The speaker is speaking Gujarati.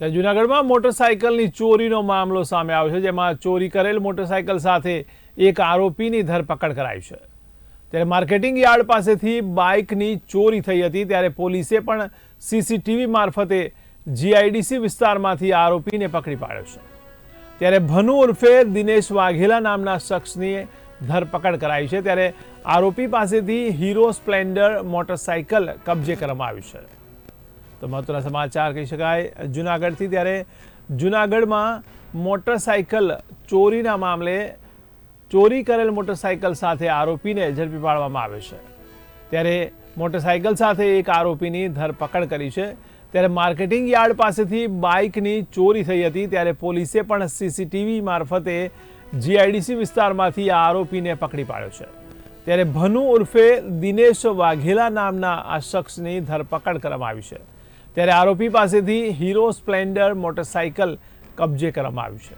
ત્યારે જૂનાગઢમાં મોટરસાયકલની ચોરીનો મામલો સામે આવ્યો છે, જેમાં ચોરી કરેલ મોટરસાયકલ સાથે એક આરોપીની ધરપકડ કરાઈ છે। ત્યારે માર્કેટિંગ યાર્ડ પાસેથી બાઇકની ચોરી થઈ હતી, ત્યારે પોલીસે પણ સીસીટીવી મારફતે જીઆઈડીસી વિસ્તારમાંથી આરોપીને પકડી પાડ્યો છે। ત્યારે ભનુ ઉર્ફે દિનેશ વાઘેલા નામના શખ્સની ધરપકડ કરાઈ છે। ત્યારે આરોપી પાસેથી હીરો સ્પ્લેન્ડર મોટરસાયકલ કબજે કરવામાં આવ્યું છે। તો મહત્વના સમાચાર કહી શકાય જૂનાગઢથી। ત્યારે જૂનાગઢમાં મોટરસાયકલ ચોરીના મામલે ચોરી કરેલ મોટરસાયકલ સાથે આરોપીને ઝડપી પાડવામાં આવ્યો છે। ત્યારે મોટરસાયકલ સાથે એક આરોપીની ધરપકડ કરી છે। ત્યારે માર્કેટિંગ યાર્ડ પાસેથી બાઇકની ચોરી થઈ હતી, ત્યારે પોલીસે પણ સીસીટીવી મારફતે જીઆઈડીસી વિસ્તારમાંથી આ આરોપીને પકડી પાડ્યો છે। ત્યારે ભનુ ઉર્ફે દિનેશ વાઘેલા નામના આ શખ્સની ધરપકડ કરવામાં આવી છે। ત્યારે આરોપી પાસેથી હીરો સ્પ્લેન્ડર મોટરસાયકલ કબજે કરવામાં આવ્યું છે।